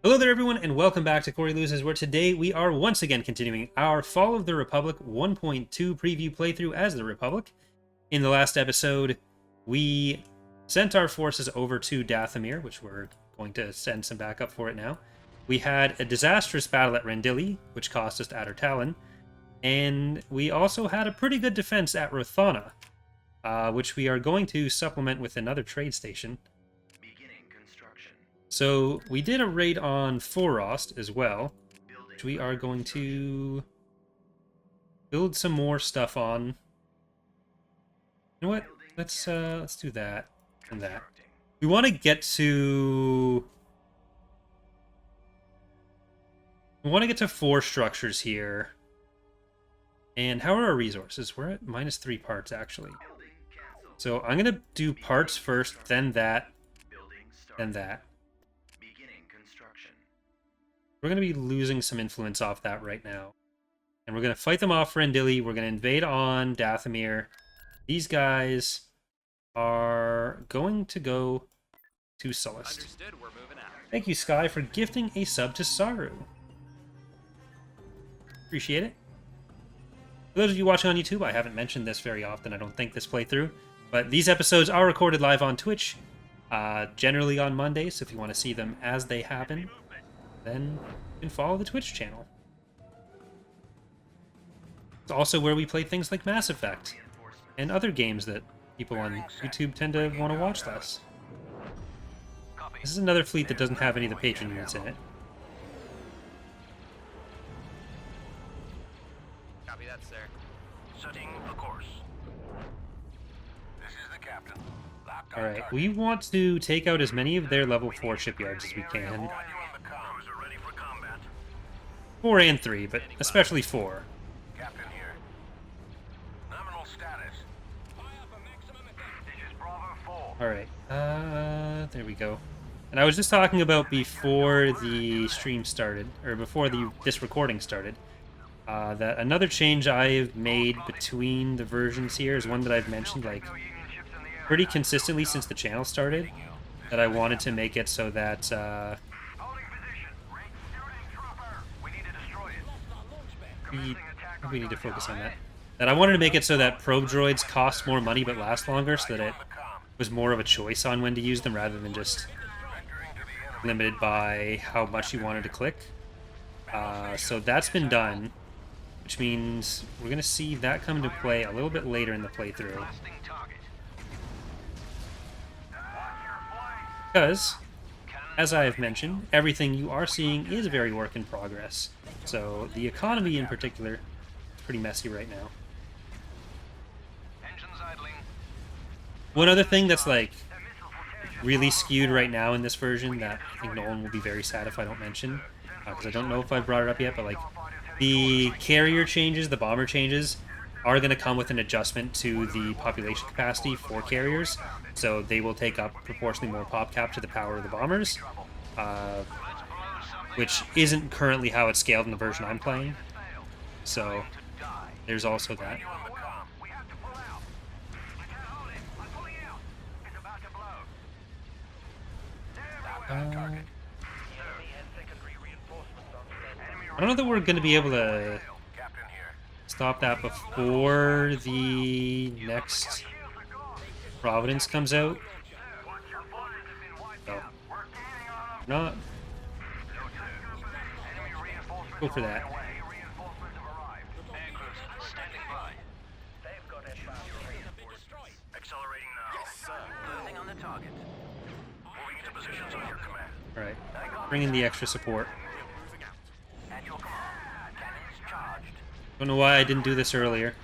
Hello there everyone and welcome back to Corey Loses, where today we are once again continuing our Fall of the Republic 1.2 preview playthrough as the Republic. In the last episode, we sent our forces over to Dathomir, which we're going to send some backup for it now. We had a disastrous battle at Rendili, which cost us Adder Talon, and we also had a pretty good defense at Rothana, which we are going to supplement with another trade station. So we did a raid on Forost as well, which we are going to build some more stuff on. You know what? Let's do that and that. We want to get to 4 structures here. And how are our resources? We're at -3 parts actually. So I'm gonna do parts first, then that, then that. We're going to be losing some influence off that right now. And we're going to fight them off Rendili. We're going to invade on Dathomir. These guys are going to go to Sullust. Thank you, Sky, for gifting a sub to Saru. Appreciate it. For those of you watching on YouTube, I haven't mentioned this very often, I don't think, this playthrough. But these episodes are recorded live on Twitch, generally on Mondays, so if you want to see them as they happen, then you can follow the Twitch channel. It's also where we play things like Mass Effect and other games that people on YouTube tend to want to watch less. This is another fleet that doesn't have any of the patron units in it. Copy that, sir. Setting a course. This is the captain. Alright, we want to take out as many of their level 4 shipyards as we can. 4 and 3, but especially 4. Captain here. Nominal status. This is Bravo 4. Alright, there we go. And I was just talking about before the stream started, or before this recording started, that another change I've made between the versions here is one that I've mentioned like pretty consistently since the channel started, that I wanted to make it so that we need to focus on that. That I wanted to make it so that probe droids cost more money but last longer, so that it was more of a choice on when to use them rather than just limited by how much you wanted to click. So that's been done, which means we're going to see that come into play a little bit later in the playthrough. Because, as I have mentioned, everything you are seeing is very work in progress. So the economy in particular is pretty messy right now. One other thing that's like really skewed right now in this version that I think Nolan will be very sad if I don't mention, because I don't know if I've brought it up yet, but like the carrier changes, the bomber changes, are going to come with an adjustment to the population capacity for carriers, so they will take up proportionally more pop cap to the power of the bombers, which isn't currently how it's scaled in the version I'm playing. So there's also that. I don't know that we're going to be able to stop that before the next Providence comes out. So, not go for that. Alright, bring in the extra support. Don't know why I didn't do this earlier.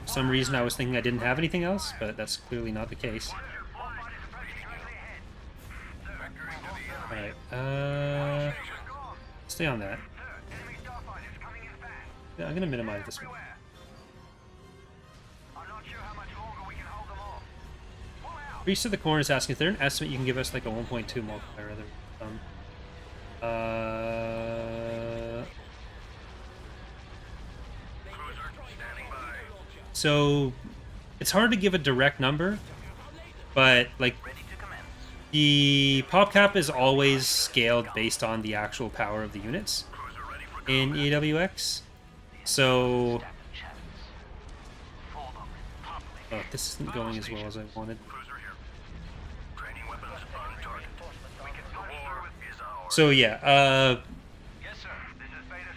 For some reason I was thinking I didn't have anything else, but that's clearly not the case. Alright, stay on that. Yeah, I'm gonna minimize this one. Priest of the Corn is asking, is there an estimate you can give us, like a 1.2 multiplier? So it's hard to give a direct number, but like The pop cap is always scaled based on the actual power of the units in EWX. So, oh, this isn't going as well as I wanted. So yeah,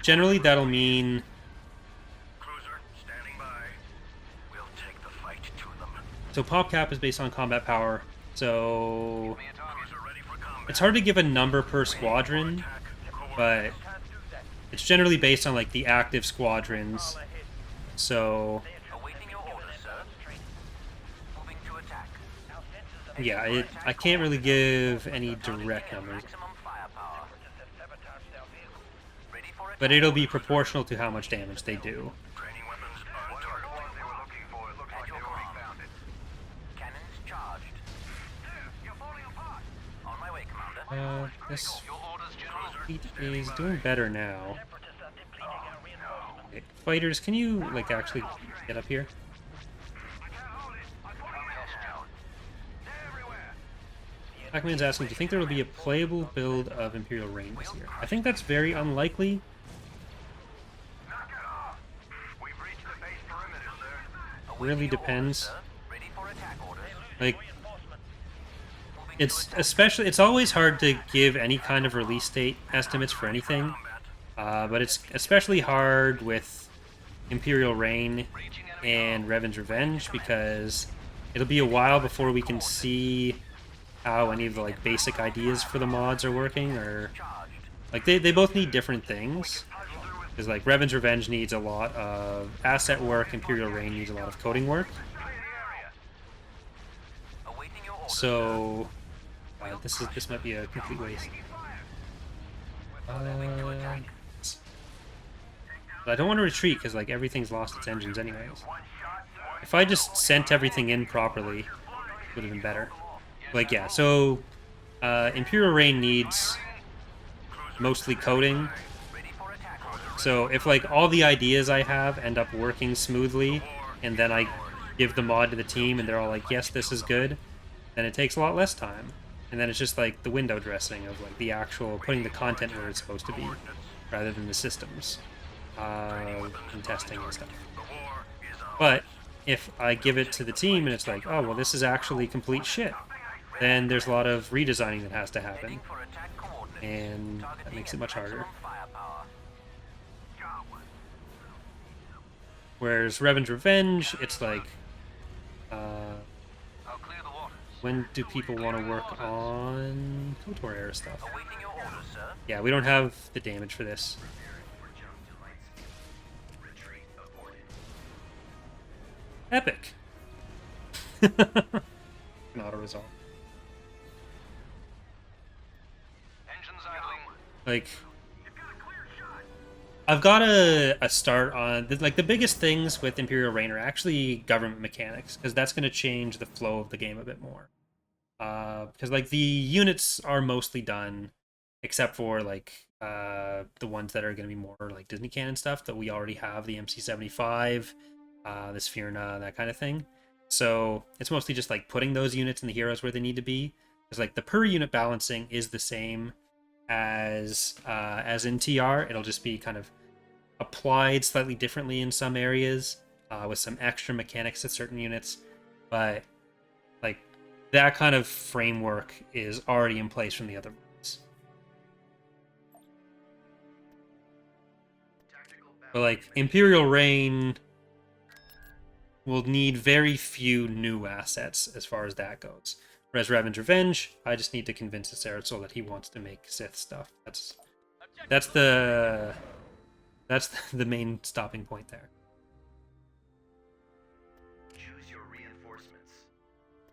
generally that'll mean so pop cap is based on combat power. So it's hard to give a number per squadron, but it's generally based on like the active squadrons. So yeah, I can't really give any direct numbers, but it'll be proportional to how much damage they do. This fleet is doing better now. Okay, fighters, can you like actually get up here? Pac-Man's asking, do you think there will be a playable build of Imperial Reign this year? I think that's very unlikely. Really depends. Like, it's always hard to give any kind of release date estimates for anything, but it's especially hard with Imperial Reign and Revan's Revenge because it'll be a while before we can see how any of the like basic ideas for the mods are working, or like they both need different things. Because like Revan's Revenge needs a lot of asset work, Imperial Reign needs a lot of coding work. So this might be a complete waste. But I don't want to retreat because like everything's lost its engines anyways. If I just sent everything in properly, it would have been better. Like yeah, so Imperial Reign needs mostly coding. So if like all the ideas I have end up working smoothly, and then I give the mod to the team and they're all like, yes, this is good, then it takes a lot less time. And then it's just like the window dressing of like the actual putting the content where it's supposed to be, rather than the systems and testing and stuff. But if I give it to the team and it's like, oh well, this is actually complete shit, then there's a lot of redesigning that has to happen, and that makes it much harder. Whereas Revan's Revenge, it's like, when do people want to work on KOTOR era stuff? Yeah, we don't have the damage for this. Epic! Not a result. Like, I've got a start on like the biggest things with Imperial Reign are actually government mechanics, because that's going to change the flow of the game a bit more. Because like the units are mostly done, except for like the ones that are going to be more like Disney canon stuff that we already have, the MC-75, the Sphyrna, that kind of thing. So it's mostly just like putting those units and the heroes where they need to be. Because like the per unit balancing is the same as in TR. It'll just be kind of applied slightly differently in some areas, with some extra mechanics to certain units, but like that kind of framework is already in place from the other ones. But like Imperial Reign will need very few new assets as far as that goes. Whereas Revan's Revenge, I just need to convince Acerritzel that he wants to make Sith stuff. That's the main stopping point there. Choose your reinforcements.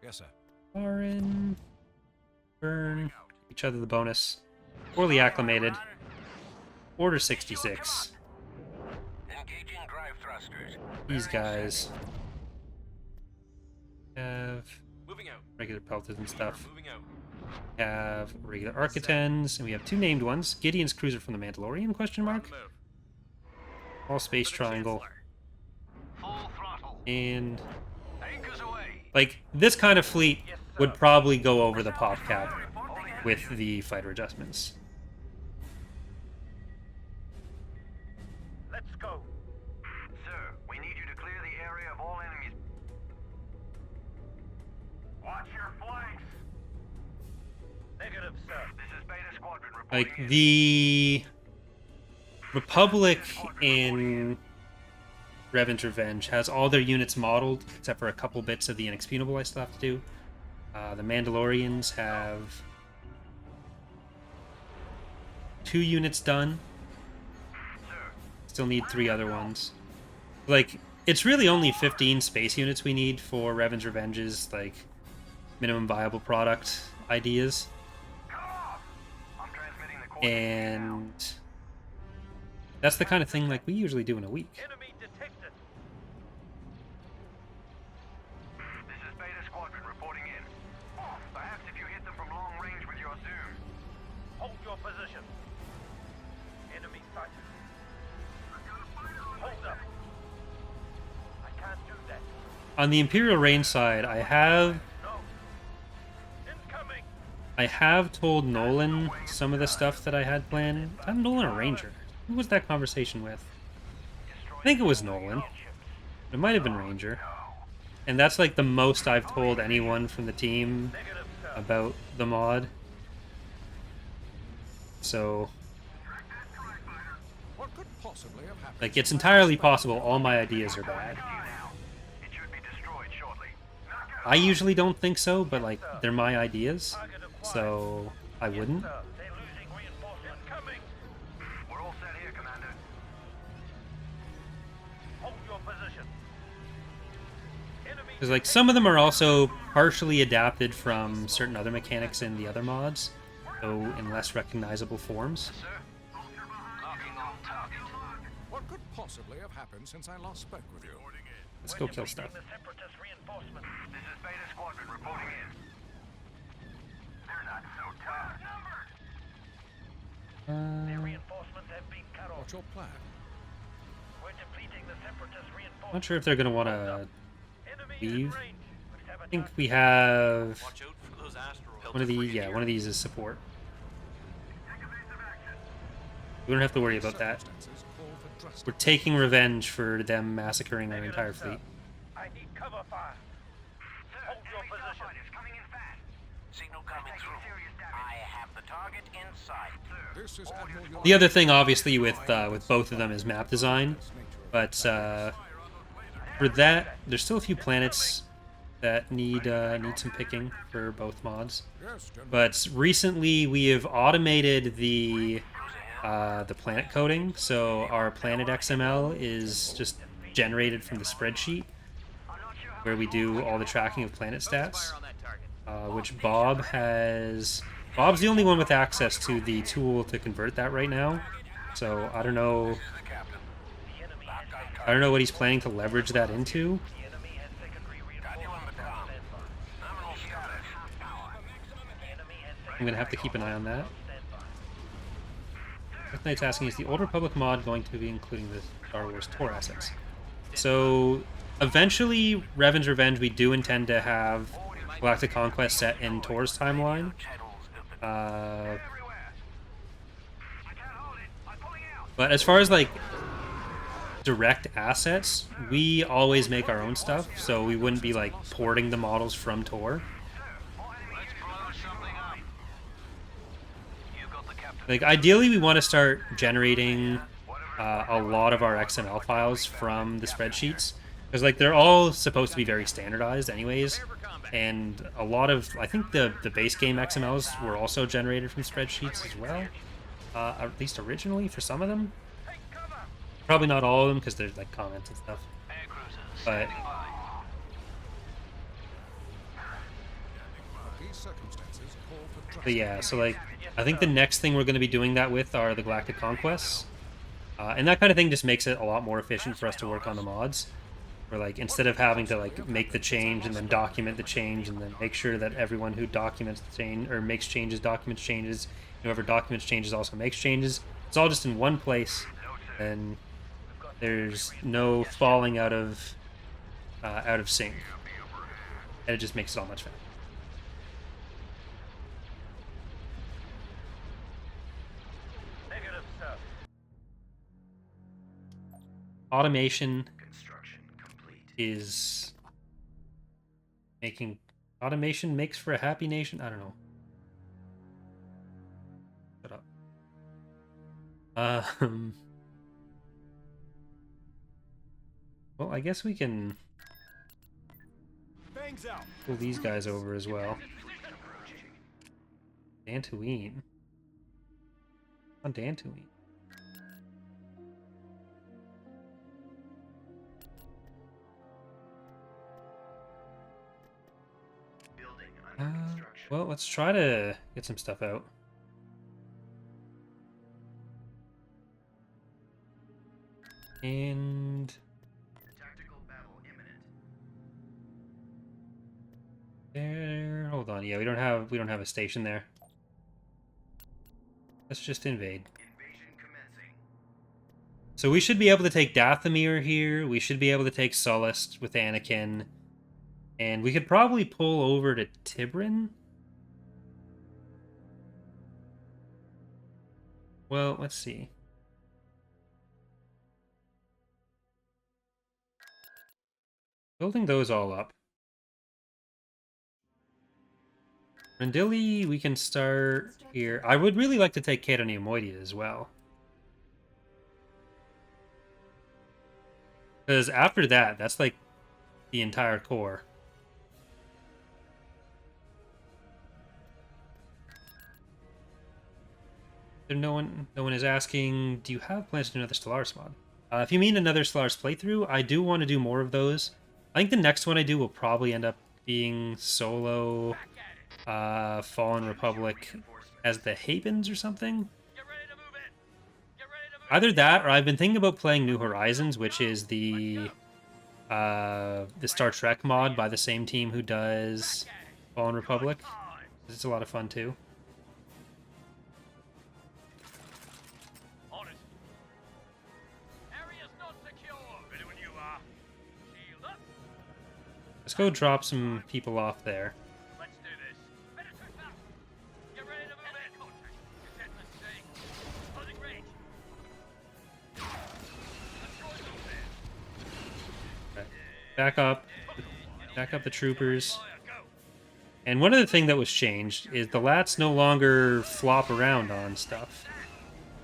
Yes, sir. Warren, burn each other the bonus. Poorly acclimated. Order 66. Engaging drive thrusters. These guys have Moving out. regular pelters and stuff. Moving out. We have regular Architens, and we have two named ones. Gideon's cruiser from the Mandalorian, question mark. All space triangle. Full throttle. And Anchors away. like this kind of fleet would probably go over the pop cap with the fighter adjustments. Let's go. Sir, we need you to clear the area of all enemies. Watch your flanks. Negative, sir. This is Beta Squadron reporting Like, in. the Republic in Revan's Revenge has all their units modeled, except for a couple bits of the Inexpugnable I still have to do. The Mandalorians have 2 units done. Still need 3 other ones. Like, it's really only 15 space units we need for Revan's Revenge's, like, minimum viable product ideas. I'm transmitting the coordinates now. And that's the kind of thing, like, we usually do in a week. Enemy detected. This is Beta Squadron reporting in. Perhaps if you hit them from long range with your zoom. Hold your position. Enemy sighted. Hold up. I can't do that. On the Imperial range side, No. Incoming. I have told Nolan some of the stuff that I had planned. I'm Nolan a Ranger. Who was that conversation with? I think it was Nolan. It might have been Ranger. And that's like the most I've told anyone from the team Negative, sir. about the mod. So, What could possibly have happened? like, it's entirely possible all my ideas are bad. Now. It should be destroyed shortly. I usually don't think so, but, like, they're my ideas. So, I wouldn't. They're losing reinforcements. Incoming. We're all set here, Commander. Hold your position. Enemy. Because, like, some of them are also partially adapted from certain other mechanics in the other mods, though in less recognizable forms. Sir. Locking on target. What could possibly have happened since I last spoke with you? Let's go kill stuff. The separatist reinforcement. This is Beta Squadron reporting in. They're not so tough. Their reinforcements have been cut off. What's your plan? We're depleting the separatist reinforcements. Not sure if they're going to want to Enemy leave. in range. We have I think we have Watch out for those asteroids. one of these. Yeah, one of these is support. We don't have to worry about that. Circumstances call for drastic. We're taking revenge for them massacring our entire fleet. I need cover fire. Hold your position. Coming in fast. Signal coming through. I have the target in sight. This is Admiral Yolanda. The other thing, obviously, with both of them is map design, but for that, there's still a few planets that need some picking for both mods. Yes, General. But recently, we have automated the planet coding, so our planet XML is just generated from the spreadsheet, where we do all the tracking of planet stats, On that target. which Bob has. Bob's the only one with access to the tool to convert that right now, so I don't know. The captain. The enemy has I don't know what he's planning to leverage that into. The enemy has secondary Got you on the com. Nominal status. I'm gonna have to keep an eye on that. Earth Knight's asking, is the Old Republic mod going to be including the Star Wars Tor assets? So, eventually, Revan's Revenge, we do intend to have Galactic Conquest set in Tor's timeline. But as far as, like, direct assets, we always make our own stuff, so we wouldn't be, like, porting the models from Tor. Let's blow something up. You got the captain. Like, ideally, we want to start generating a lot of our XML files from the spreadsheets. Because, like, they're all supposed to be very standardized anyways. And a lot of, I think the base game XMLs were also generated from spreadsheets as well. At least originally for some of them. Take cover. Probably not all of them because there's, like, comments and stuff. Air cruisers. But These circumstances call for drastic. But yeah, so like, I think the next thing we're going to be doing that with are the Galactic Conquests. And that kind of thing just makes it a lot more efficient for us to work on the mods. Where like, instead of having to like make the change and then document the change and then make sure that everyone who documents the change or makes changes documents changes, whoever documents changes also makes changes. It's all just in one place, and there's no falling out of sync, and it just makes it all much faster. automation Construction complete. is making... Automation makes for a happy nation? I don't know. Shut up. Well, I guess we can Bangs out. pull these guys over as well. Dantooine. On Dantooine. Building under construction. Well, let's try to get some stuff out. And Tactical battle imminent. there. Hold on. Yeah, we don't have a station there. Let's just invade. Invasion commencing. So we should be able to take Dathomir here. We should be able to take Sullust with Anakin. And we could probably pull over to Tibrin. Well, let's see. Building those all up. Rendili, we can start here. I would really like to take Cato Neimoidia as well. Because after that, that's like the entire core. No one is asking, do you have plans to do another Stellaris mod? If you mean another Stellaris playthrough, I do want to do more of those. I think the next one I do will probably end up being solo Fallen Republic as the Havens or something. Either that, or I've been thinking about playing New Horizons, which is the Star Trek mod by the same team who does Fallen Republic. It's a lot of fun too. Let's go drop some people off there. Let's do this. Better to stop. Get ready to move in. Get the thing. Closing range. Okay. Back up. Back up the troopers. And one of the things that was changed is the lats no longer flop around on stuff.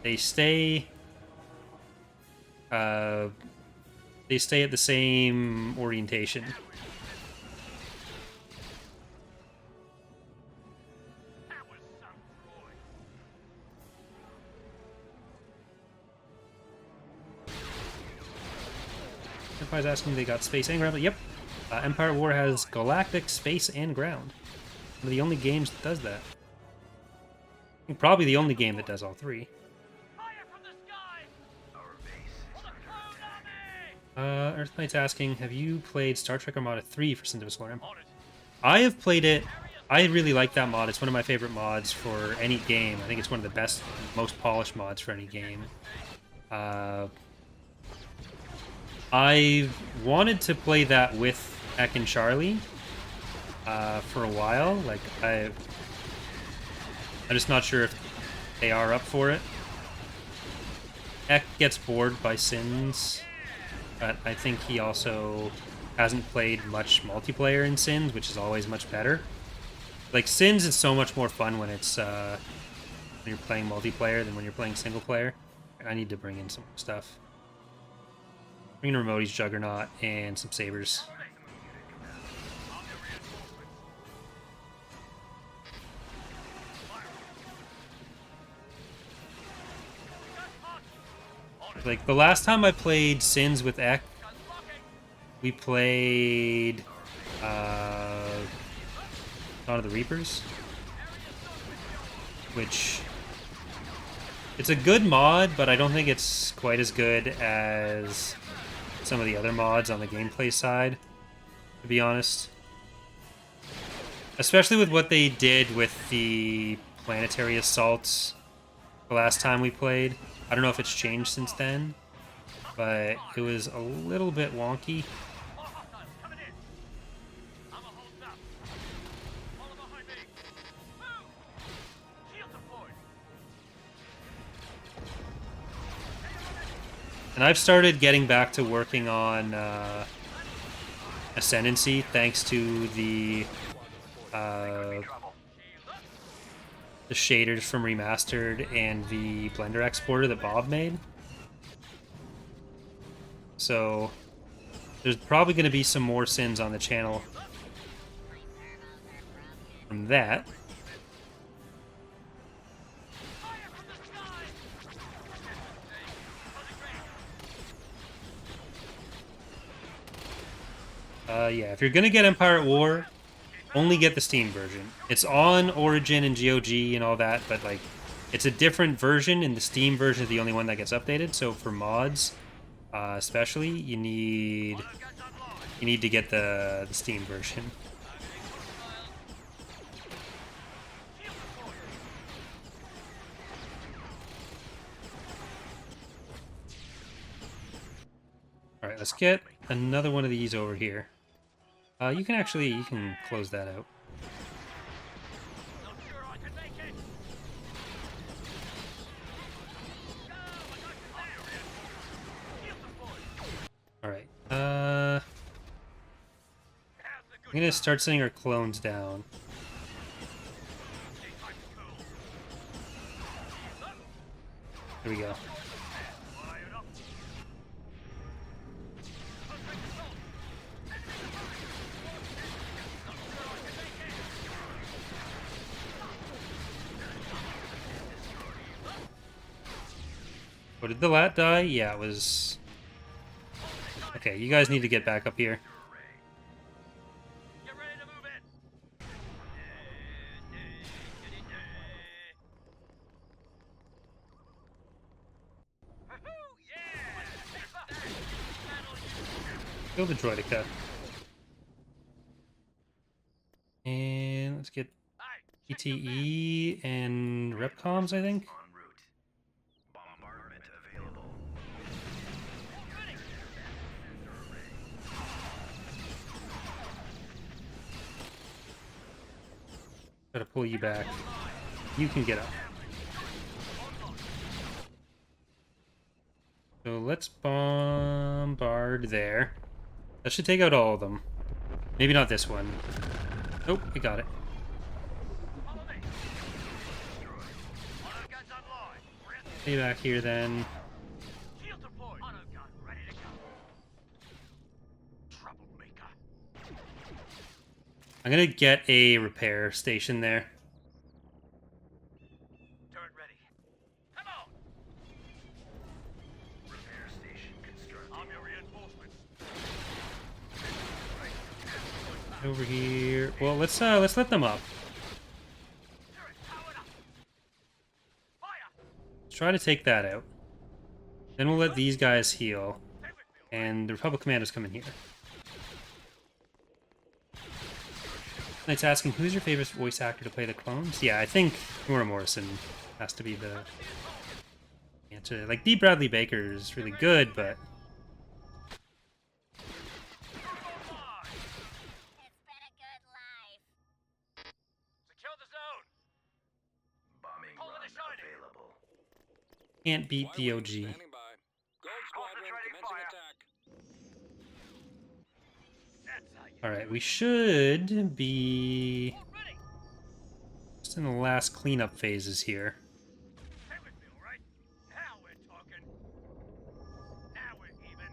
They stay at the same orientation. Empire's asking they got space and ground. Yep. Empire War has galactic, space, and ground. One of the only games that does that. I think probably the only game that does all three. Fire from the sky. Our base. For the clone army. Earth Knight's asking, have you played Star Trek Armada 3 for Synthesis Lorem? I have played it. I really like that mod. It's one of my favorite mods for any game. I think it's one of the best, most polished mods for any game. I wanted to play that with Ek and Charlie for a while. Like, I'm just not sure if they are up for it. Ek gets bored by Sins, but I think he also hasn't played much multiplayer in Sins, which is always much better. Like, Sins is so much more fun when it's when you're playing multiplayer than when you're playing single player. I need to bring in some stuff. Bring in Remote's Juggernaut and some sabers. Like, the last time I played Sins with Ek, we played Dawn of the Reapers, which it's a good mod, but I don't think it's quite as good as some of the other mods on the gameplay side, to be honest. Especially with what they did with the planetary assaults the last time we played. I don't know if it's changed since then, but it was a little bit wonky. And I've started getting back to working on Ascendancy thanks to uh, the shaders from Remastered and the Blender exporter that Bob made. So there's probably going to be some more sins on the channel from that. Yeah, if you're going to get Empire at War, only get the Steam version. It's on Origin and GOG and all that, but like it's a different version, and the Steam version is the only one that gets updated. So for mods, especially, you need to get the Steam version. All right, let's get another one of these over here. You can close that out. All right. I'm gonna start sending our clones down. Here we go. Oh, did the lat die? Yeah, it was... Okay, you guys need to get back up here. Kill the Droideka. And let's get ETE and Repcoms, I think. En route. Bombardment available. Gotta pull you back. You can get up. So let's bombard there. That should take out all of them. Maybe not this one. Nope, we got it. Stay back here then. I'm gonna get a repair station there. Turret ready. Come on. Repair station constructed. I'm your reinforcements. Over here. Well, let's let them up. Let's try to take that out. Then we'll let these guys heal. And the Republic Commando's coming here. Knight's asking, who's your favorite voice actor to play the clones? Yeah, I think Nora Morrison has to be the answer. Like, D. Bradley Baker is really good, but... Secure the zone. Bombing run available. Can't beat DOG. Standing by. Gold Squadron commencing attack. Alright, we should be just in the last cleanup phases here. Stay with me, all right? Now we're talking. Now we're even.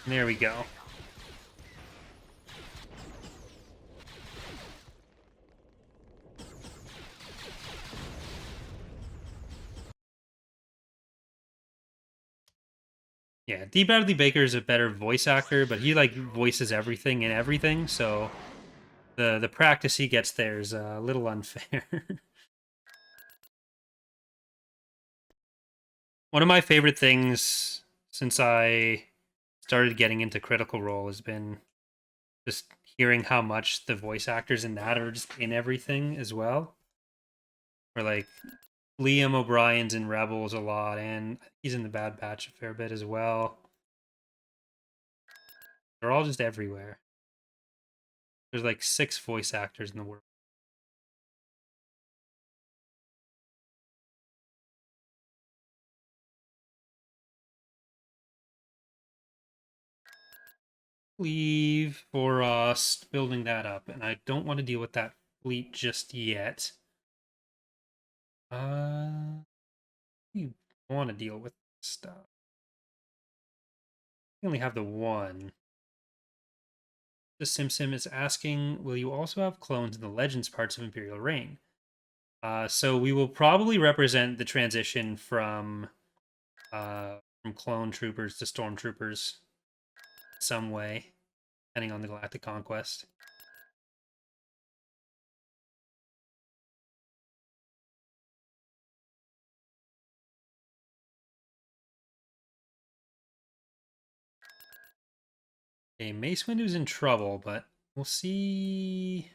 There we go. Yeah, D. Bradley Baker is a better voice actor, but he like voices everything and everything, so the practice he gets there is a little unfair. One of my favorite things since I started getting into Critical Role has been just hearing how much the voice actors in that are just in everything as well. Or like Liam O'Brien's in Rebels a lot, and he's in the Bad Batch a fair bit as well. They're all just everywhere. There's like 6 voice actors in the world. leave for us building that up, and I don't want to deal with that fleet just yet. You want to deal with stuff. We only have the one. The Sim is asking, will you also have clones in the Legends parts of Imperial Reign? So we will probably represent the transition from clone troopers to stormtroopers some way, depending on the Galactic Conquest. Okay, Mace Windu's in trouble, but we'll see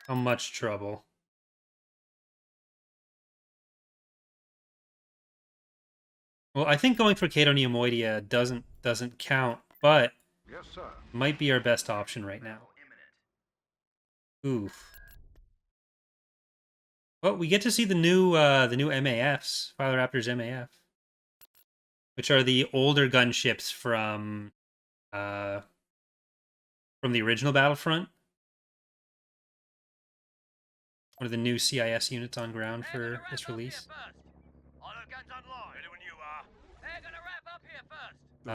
how much trouble. Well, I think going for Cato Neimoidia doesn't count, but Yes, sir. might be our best option right now. Oof. Well, we get to see the new MAFs, Raptors MAF, which are the older gunships from the original Battlefront. One of the new CIS units on ground for this release.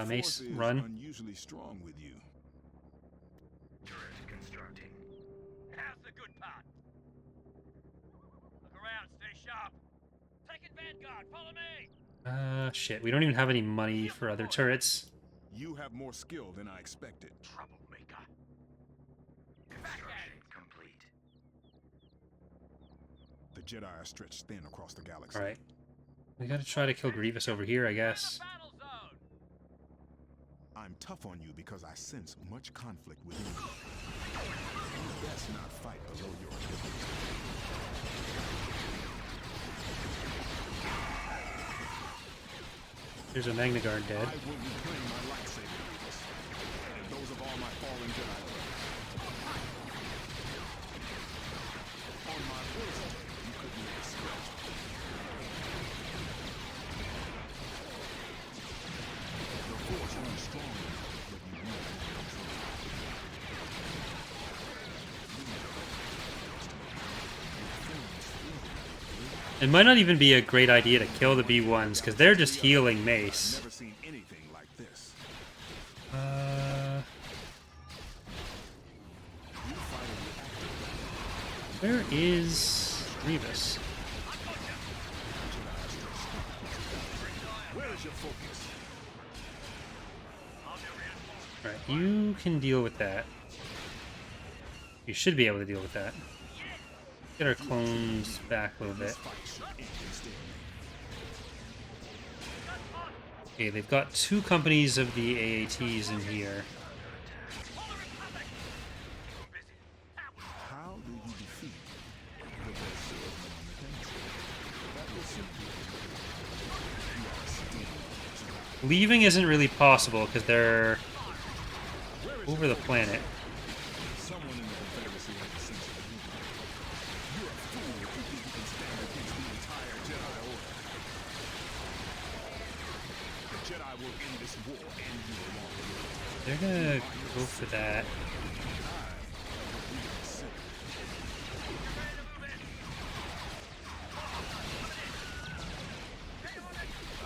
Mace, run. Unusually strong with you. Turret constructing. How's the good part? Look around, stay sharp. Taking Vanguard, follow me. Shit, we don't even have any money for other turrets. You have more skill than I expected. Troublemaker. Construction complete. The Jedi are stretched thin across the galaxy. Alright. We gotta try to kill Grievous over here, I guess. I'm tough on you because I sense much conflict within you. You best not fight below your ability. There's a Magna Guard dead. I will reclaim my lightsaber, Grievous, and those of all my fallen Jedi. On my first day, you couldn't make a scratch. The Force runs strong enough, but you need It might not even be a great idea to kill the B1s, because they're just healing Mace. never seen anything like this. Where is Grievous? Where is your focus? Alright, you can deal with that. You should be able to deal with that. Get our clones back a little bit. Okay, they've got 2 companies of the AATs in here. How do you defeat the best swordsman on the council? That will simply you are still Leaving isn't really possible because they're over the planet. someone in the Confederacy has a sense of humor. You're a fool if you think you can stand against the entire Jedi Order. The Jedi will end this war and you along with it. They're gonna go for that.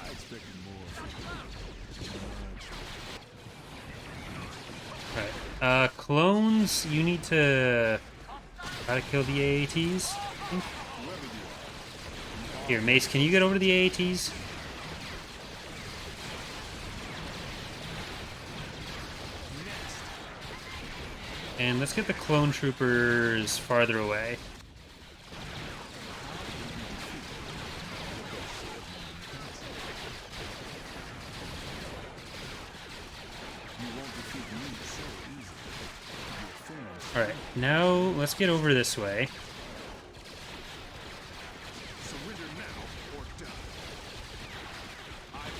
I expected more from you. Alright. Clones, you need to try to kill the AATs. I think. Here, Mace, can you get over to the AATs? And let's get the clone troopers farther away. Alright, now let's get over this way.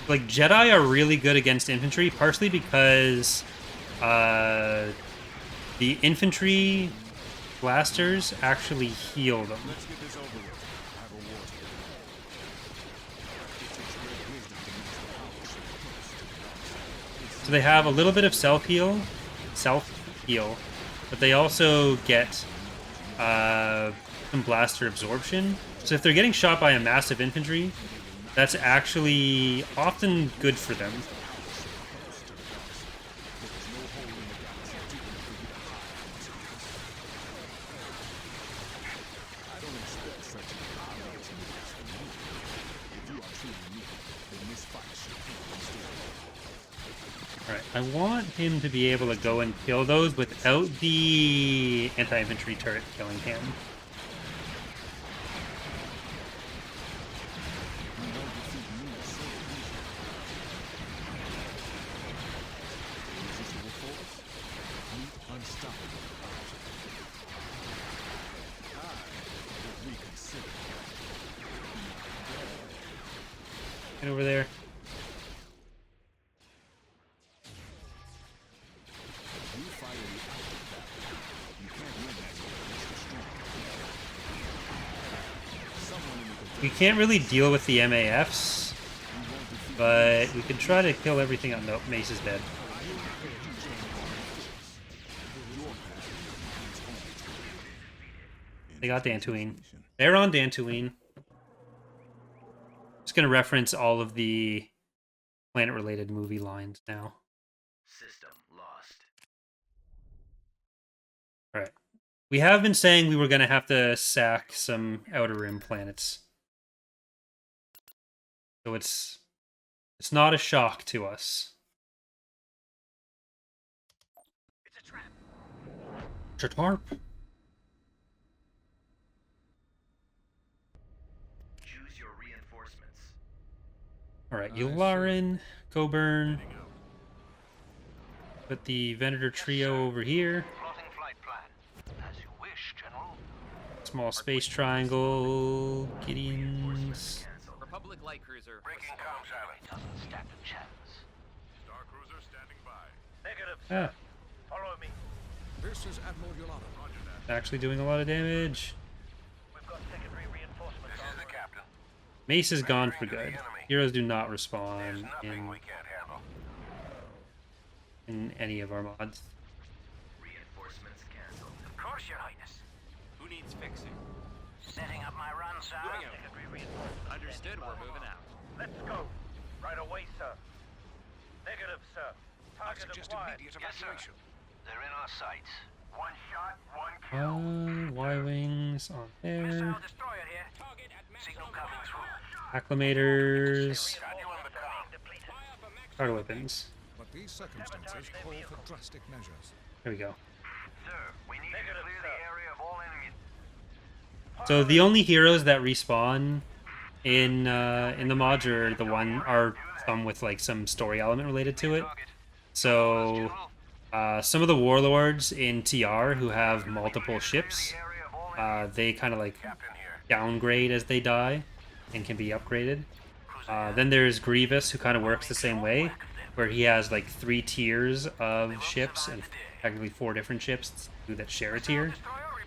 Like, Jedi are really good against infantry, partially because the infantry blasters actually heal them. Let's get this over with. I have a war to go. It takes great wisdom to master power so close to the dark side. It's So they have a little bit of self-heal, but they also get some blaster absorption. So if they're getting shot by a massive infantry, that's actually often good for them. I don't expect such an obvious moves from you. If you are truly me, then this fight should be restored. Alright, I want him to be able to go and kill those without the anti-infantry turret killing him. You won't defeat me so easily. Irresistible force? Meet unstoppable object. I will reconsider. Get over there. You fight in the active battle. You can't win that way against the strong. Someone in the We can't really deal with the MAFs, but we can try to kill everything on. Nope, Mace is dead. They got Dantooine. They're on Dantooine. Just gonna reference all of the planet-related movie lines now. System lost. Alright. We have been saying we were gonna have to sack some Outer Rim planets. So it's not a shock to us. It's a trap. Chatarp. Choose your reinforcements. Alright, Yularen, Coburn. Put the Venator trio over here. Plotting flight plan. As you wish, General. Small space triangle. Gideon's. Republic light cruiser. Breaking comms, Allen. Doesn't stand a chance. Star Cruiser standing by. Negative. Ah, Follow me. This is Admiral Yolanda. Roger that. actually doing a lot of damage. We've got secondary reinforcements. This is the captain. Mace is gone for good. Heroes do not respawn Nothing we can't handle. in any of our mods. Reinforcements canceled. Of course, Your Highness. Who needs fixing? Setting up my run, sir. Secondary reinforcements. Understood, we're moving out. Let's go. Right away, sir. Negative, sir. Target acquired. Yes, sir. They're in our sights. One shot, one kill. Y-Wings on there. Destroyer here. Target at signal coming through. Acclimators. Got you on the comm. Depleted. Card weapons. But these circumstances call for drastic measures. There we go. Sir, we need to clear the area of all enemies. So the only heroes that respawn in the mods are some with like some story element related to it. So some of the warlords in TR who have multiple ships, they kind of like downgrade as they die and can be upgraded. Then there's Grievous, who kind of works the same way, where he has like 3 tiers of ships and technically 4 different ships that share a tier.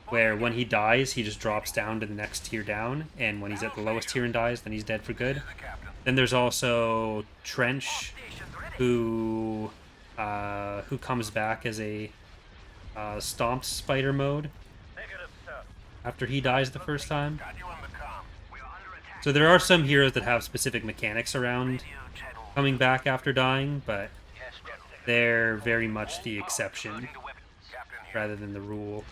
Where when he dies, he just drops down to the next tier down, and when he's at the lowest tier and dies, then he's dead for good. Then there's also Trench, who comes back as a stomped spider mode Negative, sir. after he dies the first time. Got you on the comm. We are under attack. So there are some heroes that have specific mechanics around coming back after dying, but Yes, General. they're very much the exception Loading the weapons. Captain here. rather than the rule.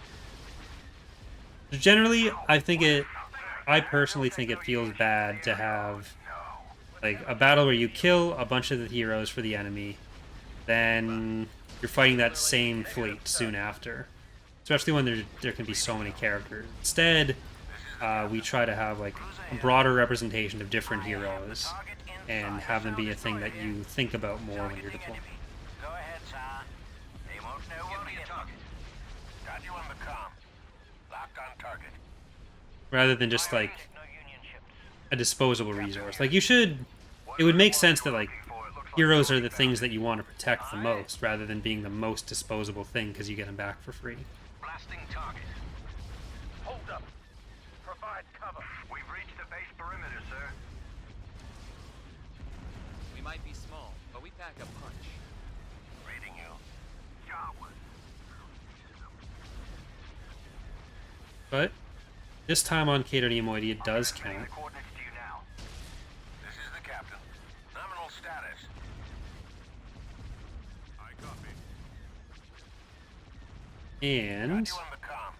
Generally, I personally think it feels bad to have like a battle where you kill a bunch of the heroes for the enemy, then you're fighting that same fleet soon after. Especially when there can be so many characters. Instead, we try to have like a broader representation of different heroes and have them be a thing that you think about more when you're deploying. Go ahead, sir. They won't know what hit. Target. Got you on the comm. Locked on target. Rather than just like No Union ships. a disposable resource. Like it would make sense that like heroes are the things that you want to protect the most, rather than being the most disposable thing because you get them back for free. Blasting target. Hold up. Provide cover. We've reached the base perimeter, sir. We might be small, but we pack a punch. Reading you. But this time on Cato Neimoidia does Transmitting count. the coordinates to you now. This is the captain. Nominal status. I copy. And Got you in the comm.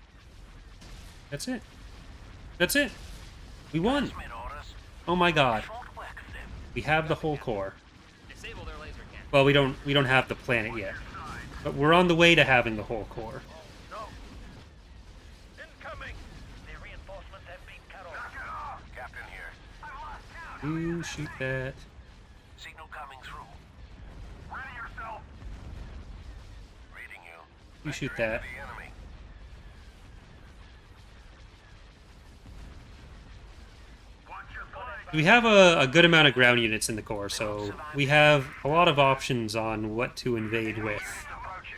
that's it. That's it. We won. Transmit orders. Oh my god. Short work of them. We have the whole core. Disable their laser cannon. Well, we don't have the planet yet. But we're on the way to having the whole core. No. Incoming. The reinforcements have been cut off. Captain here. Ooh, shoot that. Signal coming through. Ready yourself. Reading you. You shoot Vector that. into the enemy. Watch your flank. We have a good amount of ground units in the core, so we have a lot of options on what to invade with. Approaching.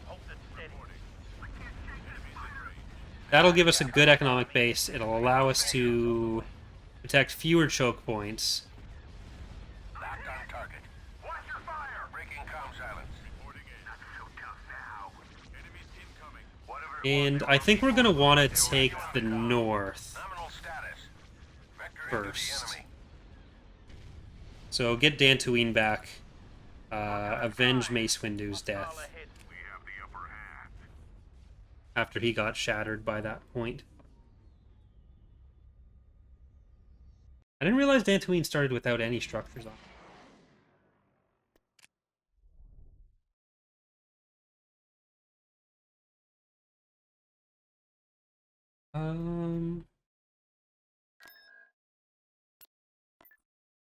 Hold it steady. That'll give us a good economic base. It'll allow us to protect fewer choke points. Locked on target. Watch your fire. Breaking comm silence. Reporting in. So tough now. Enemies incoming. Whatever. And I think we're going to want to take the north Nominal status. Vector first. into the enemy. So get Dantooine back. Avenge Mace Windu's death We have the upper hand. after he got shattered by that point. I didn't realize Dantooine started without any structures on it.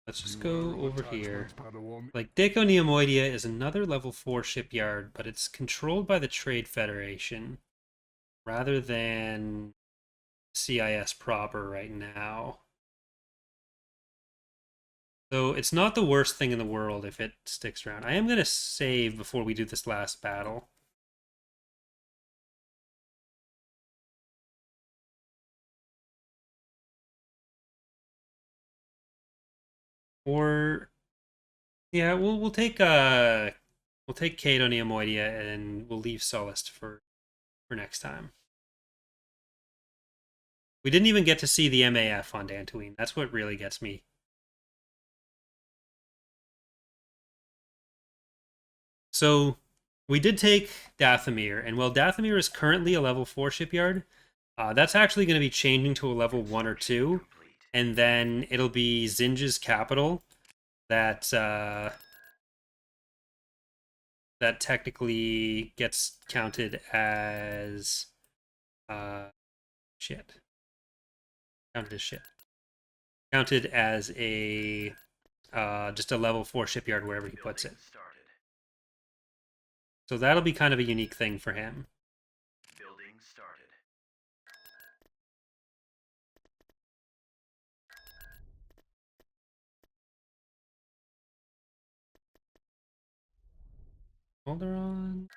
Let's just go over here. Like, Deco Neimoidia is another level 4 shipyard, but it's controlled by the Trade Federation rather than CIS proper right now. So it's not the worst thing in the world if it sticks around. I am going to save before we do this last battle. Or yeah, we'll take Cato Neimoidia and we'll leave Sullust for next time. We didn't even get to see the MAF on Dantooine. That's what really gets me. So we did take Dathomir, and while Dathomir is currently a level 4 shipyard, that's actually going to be changing to a level 1 or 2. And then it'll be Zinj's capital that that technically gets counted as shit. Counted as shit. Counted as a just a level 4 shipyard wherever he puts it. So that'll be kind of a unique thing for him. Building started. Alderaan.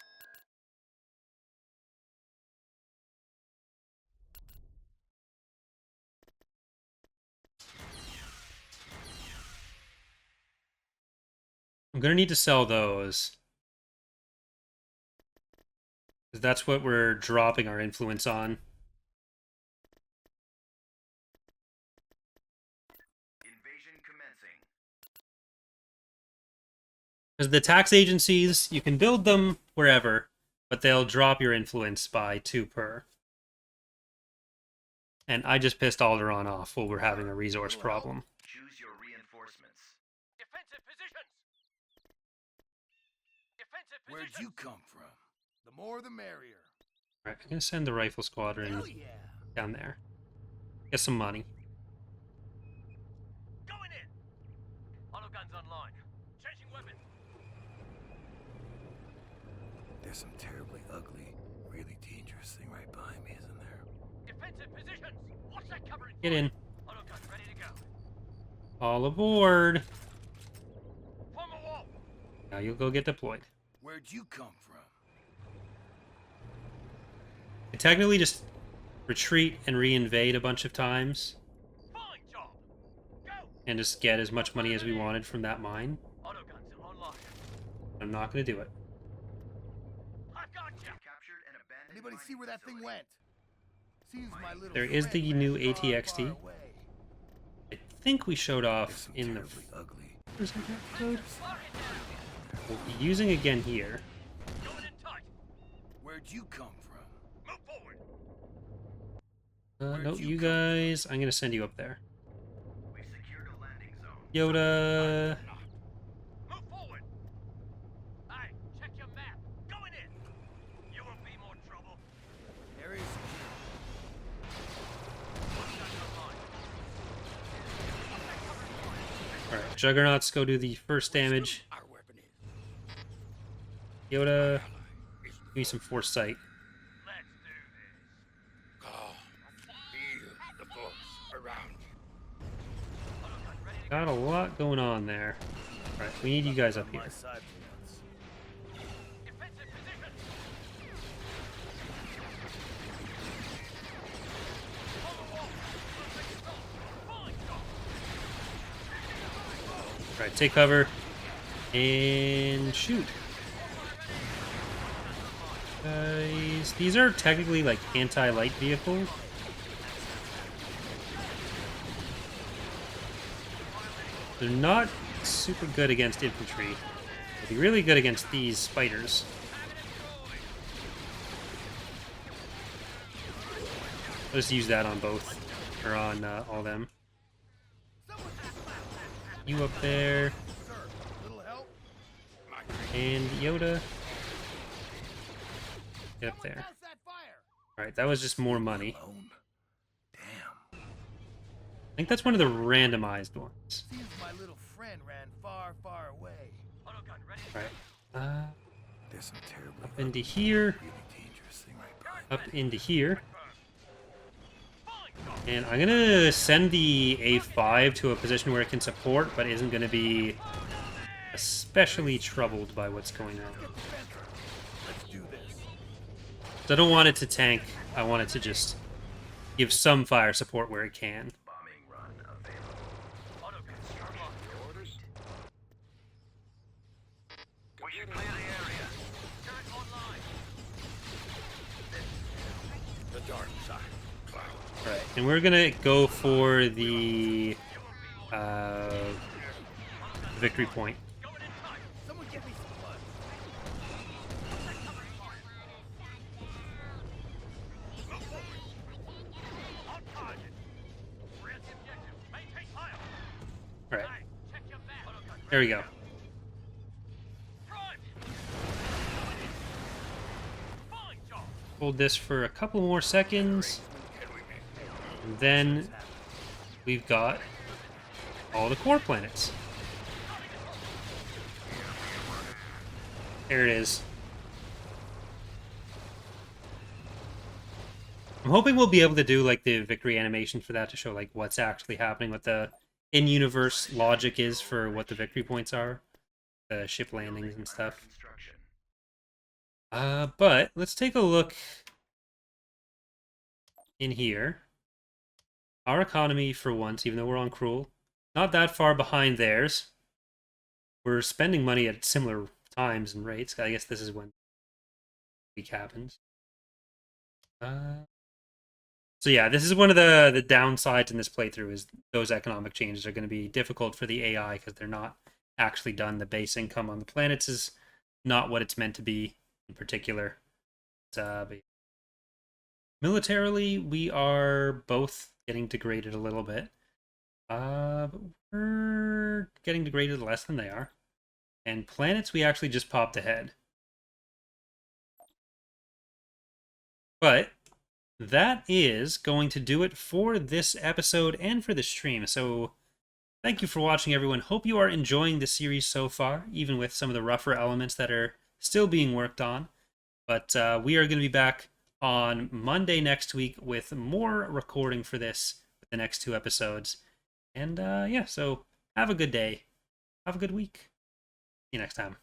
I'm gonna need to sell those. 'Cause that's what we're dropping our influence on. Invasion commencing. Because the tax agencies, you can build them wherever, but they'll drop your influence by 2 per. And I just pissed Alderaan off while we're having a resource problem. Choose your reinforcements. Defensive positions. Defensive Where'd positions. you come from? The more the merrier. Alright, I'm gonna send the rifle squadron Hell yeah. down there. Get some money. Going in. Auto guns online. Changing weapons. There's some terribly ugly, really dangerous thing right behind me, isn't there? Defensive positions. Watch that covering. Get in. Auto guns ready to go. All aboard. Form a wall. Now you'll go get deployed. Where'd you come from? I technically just retreat and re-invade a bunch of times Fine job. Go. and just get as much money as we wanted from that mine. Auto guns online. I'm not going to do it. Anybody see where that thing went? Seems my little There is the friend new ran far, ATXT. far away. I think we showed There's off some in the terribly ugly. first episode. We'll be using again here. Going in tight. Where'd you come from? Move forward. No, you guys, I'm gonna send you up there. We've secured a landing zone. Yoda. Move forward. Hey, check your map. Going in. You won't be more trouble. Area's Alright, Juggernauts, go do the first damage. our weapon is. Yoda, give me some foresight. Let's do this. Feel the force around you. Got a lot going on there. Alright, we need you guys up here. My side for once. Defensive position. Hold the wall. Perfect stop. Falling stop. Alright, take cover. And shoot. Guys, these are technically like anti-light vehicles. They're not super good against infantry. They'll be really good against these spiders. I'll just use that on both, or on all them. You up there, Little help? and Yoda. Get up there. How's that fire? Alright, that was just more money. Alone. Damn. I think that's one of the randomized ones. Seems my little friend ran far, far away. Autogun ready. Alright. There's some terribly Up into here. really dangerous thing right behind Up into here. Falling stop. And I'm gonna send the A5 to a position where it can support, but isn't gonna be especially troubled by what's going on. Let's do this. So I don't want it to tank. I want it to just give some fire support where it can. Bombing run available. Autogun unlocked. Orders? We should clear the area. Turret online. The dark side. Cloud. Alright, and we're gonna go for the victory point. Going in tight. Someone get me some blood. On target. We're at the objective. Maintain fire. Alright, Hey, check your map. Autogun there we go. Prime. Falling stop. Hold this for a couple more seconds. And then we've got all the core planets. There it is. I'm hoping we'll be able to do like the victory animation for that to show like what's actually happening, what the in-universe logic is for what the victory points are, the ship landings and stuff. Construction. But let's take a look in here. Our economy, for once, even though we're on Cruel, not that far behind theirs. We're spending money at similar times and rates. I guess this is when week happens. So yeah, this is one of the downsides in this playthrough is those economic changes are going to be difficult for the AI because they're not actually done. The base income on the planets is not what it's meant to be in particular. But militarily, we are both getting degraded a little bit. But we're getting degraded less than they are. And planets, we actually just popped ahead. But that is going to do it for this episode and for the stream. So thank you for watching, everyone. Hope you are enjoying the series so far, even with some of the rougher elements that are still being worked on. But we are going to be back on Monday next week with more recording for this, with the next 2 episodes. And yeah, so have a good day. Have a good week. See you next time.